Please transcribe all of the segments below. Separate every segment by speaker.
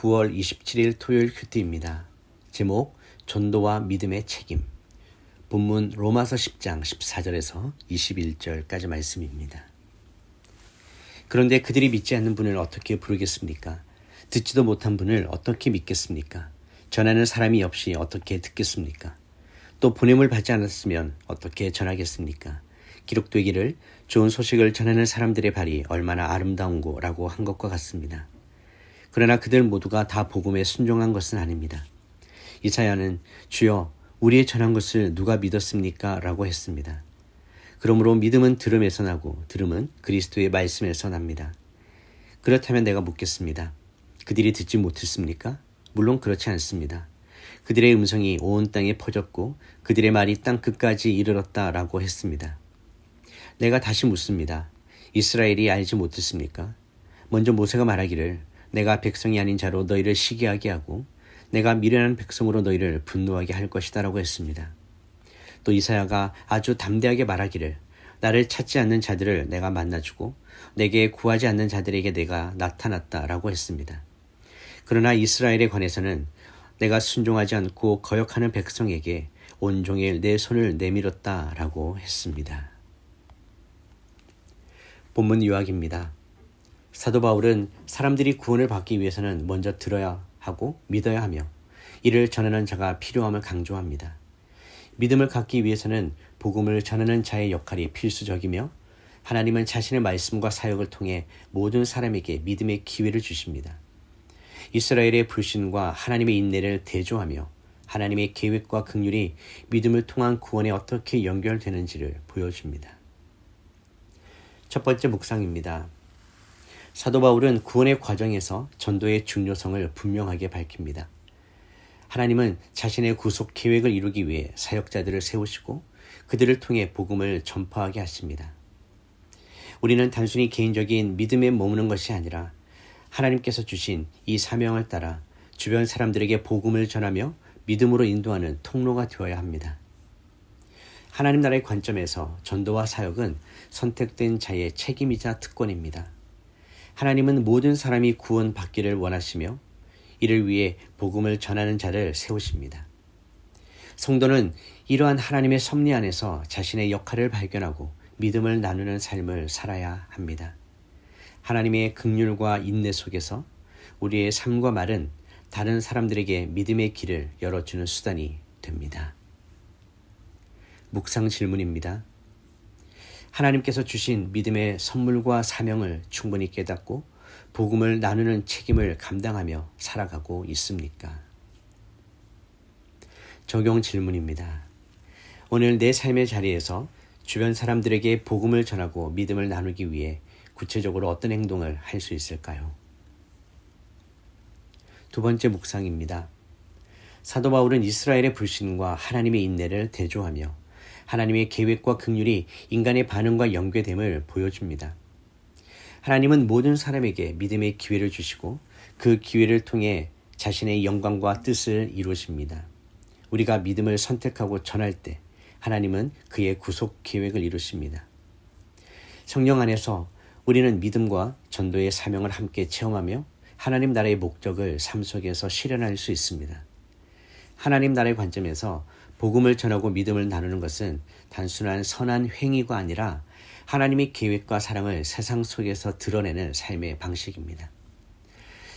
Speaker 1: 9월 27일 토요일 큐티입니다. 제목 전도와 믿음의 책임. 본문 로마서 10장 14절에서 21절까지 말씀입니다. 그런데 그들이 믿지 않는 분을 어떻게 부르겠습니까? 듣지도 못한 분을 어떻게 믿겠습니까? 전하는 사람이 없이 어떻게 듣겠습니까? 또 보냄을 받지 않았으면 어떻게 전하겠습니까? 기록되기를 좋은 소식을 전하는 사람들의 발이 얼마나 아름다운고라고 한 것과 같습니다. 그러나 그들 모두가 다 복음에 순종한 것은 아닙니다. 이사야는 주여 우리의 전한 것을 누가 믿었습니까? 라고 했습니다. 그러므로 믿음은 들음에서 나고 들음은 그리스도의 말씀에서 납니다. 그렇다면 내가 묻겠습니다. 그들이 듣지 못했습니까? 물론 그렇지 않습니다. 그들의 음성이 온 땅에 퍼졌고 그들의 말이 땅 끝까지 이르렀다라고 했습니다. 내가 다시 묻습니다. 이스라엘이 알지 못했습니까? 먼저 모세가 말하기를 내가 백성이 아닌 자로 너희를 시기하게 하고 내가 미련한 백성으로 너희를 분노하게 할 것이다 라고 했습니다. 또 이사야가 아주 담대하게 말하기를 나를 찾지 않는 자들을 내가 만나주고 내게 구하지 않는 자들에게 내가 나타났다 라고 했습니다. 그러나 이스라엘에 관해서는 내가 순종하지 않고 거역하는 백성에게 온종일 내 손을 내밀었다 라고 했습니다. 본문 요약입니다. 사도 바울은 사람들이 구원을 받기 위해서는 먼저 들어야 하고 믿어야 하며 이를 전하는 자가 필요함을 강조합니다. 믿음을 갖기 위해서는 복음을 전하는 자의 역할이 필수적이며 하나님은 자신의 말씀과 사역을 통해 모든 사람에게 믿음의 기회를 주십니다. 이스라엘의 불신과 하나님의 인내를 대조하며 하나님의 계획과 긍휼이 믿음을 통한 구원에 어떻게 연결되는지를 보여줍니다. 첫 번째 묵상입니다. 사도 바울은 구원의 과정에서 전도의 중요성을 분명하게 밝힙니다. 하나님은 자신의 구속 계획을 이루기 위해 사역자들을 세우시고 그들을 통해 복음을 전파하게 하십니다. 우리는 단순히 개인적인 믿음에 머무는 것이 아니라 하나님께서 주신 이 사명을 따라 주변 사람들에게 복음을 전하며 믿음으로 인도하는 통로가 되어야 합니다. 하나님 나라의 관점에서 전도와 사역은 선택된 자의 책임이자 특권입니다. 하나님은 모든 사람이 구원받기를 원하시며 이를 위해 복음을 전하는 자를 세우십니다. 성도는 이러한 하나님의 섭리 안에서 자신의 역할을 발견하고 믿음을 나누는 삶을 살아야 합니다. 하나님의 긍휼과 인내 속에서 우리의 삶과 말은 다른 사람들에게 믿음의 길을 열어주는 수단이 됩니다. 묵상 질문입니다. 하나님께서 주신 믿음의 선물과 사명을 충분히 깨닫고 복음을 나누는 책임을 감당하며 살아가고 있습니까? 적용 질문입니다. 오늘 내 삶의 자리에서 주변 사람들에게 복음을 전하고 믿음을 나누기 위해 구체적으로 어떤 행동을 할 수 있을까요? 두 번째 묵상입니다. 사도 바울은 이스라엘의 불신과 하나님의 인내를 대조하며 하나님의 계획과 긍휼이 인간의 반응과 연계됨을 보여줍니다. 하나님은 모든 사람에게 믿음의 기회를 주시고 그 기회를 통해 자신의 영광과 뜻을 이루십니다. 우리가 믿음을 선택하고 전할 때 하나님은 그의 구속 계획을 이루십니다. 성령 안에서 우리는 믿음과 전도의 사명을 함께 체험하며 하나님 나라의 목적을 삶 속에서 실현할 수 있습니다. 하나님 나라의 관점에서 복음을 전하고 믿음을 나누는 것은 단순한 선한 행위가 아니라 하나님의 계획과 사랑을 세상 속에서 드러내는 삶의 방식입니다.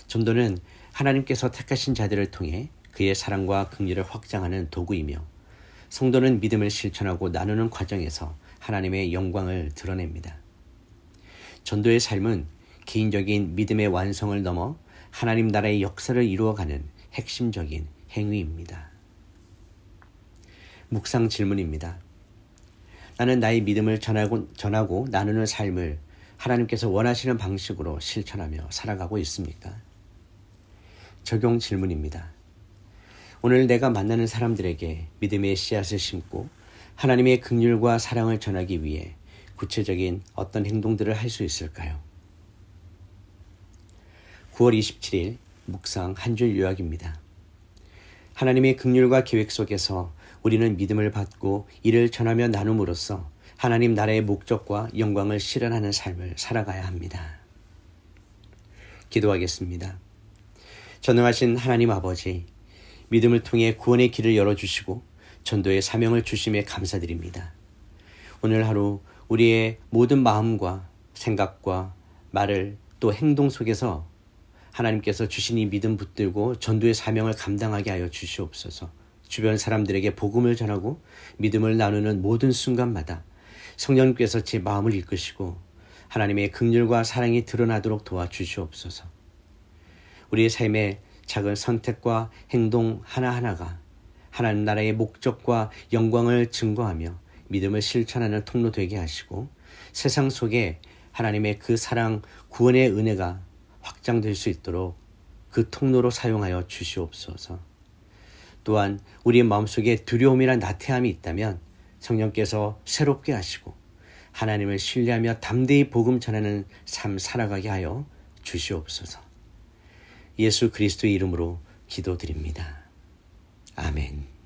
Speaker 1: 전도는 하나님께서 택하신 자들을 통해 그의 사랑과 긍휼을 확장하는 도구이며 성도는 믿음을 실천하고 나누는 과정에서 하나님의 영광을 드러냅니다. 전도의 삶은 개인적인 믿음의 완성을 넘어 하나님 나라의 역사를 이루어가는 핵심적인 행위입니다. 묵상 질문입니다. 나는 나의 믿음을 전하고 나누는 삶을 하나님께서 원하시는 방식으로 실천하며 살아가고 있습니까? 적용 질문입니다. 오늘 내가 만나는 사람들에게 믿음의 씨앗을 심고 하나님의 긍휼과 사랑을 전하기 위해 구체적인 어떤 행동들을 할 수 있을까요? 9월 27일 묵상 한 줄 요약입니다. 하나님의 긍휼과 계획 속에서 우리는 믿음을 받고 이를 전하며 나눔으로써 하나님 나라의 목적과 영광을 실현하는 삶을 살아가야 합니다. 기도하겠습니다. 전능하신 하나님 아버지, 믿음을 통해 구원의 길을 열어주시고 전도의 사명을 주심에 감사드립니다. 오늘 하루 우리의 모든 마음과 생각과 말을 또 행동 속에서 하나님께서 주신 이 믿음 붙들고 전도의 사명을 감당하게 하여 주시옵소서. 주변 사람들에게 복음을 전하고 믿음을 나누는 모든 순간마다 성령님께서 제 마음을 이끄시고 하나님의 긍휼과 사랑이 드러나도록 도와주시옵소서. 우리의 삶의 작은 선택과 행동 하나하나가 하나님 나라의 목적과 영광을 증거하며 믿음을 실천하는 통로 되게 하시고 세상 속에 하나님의 그 사랑, 구원의 은혜가 확장될 수 있도록 그 통로로 사용하여 주시옵소서. 또한 우리의 마음속에 두려움이나 나태함이 있다면 성령께서 새롭게 하시고 하나님을 신뢰하며 담대히 복음 전하는 삶 살아가게 하여 주시옵소서. 예수 그리스도의 이름으로 기도드립니다. 아멘.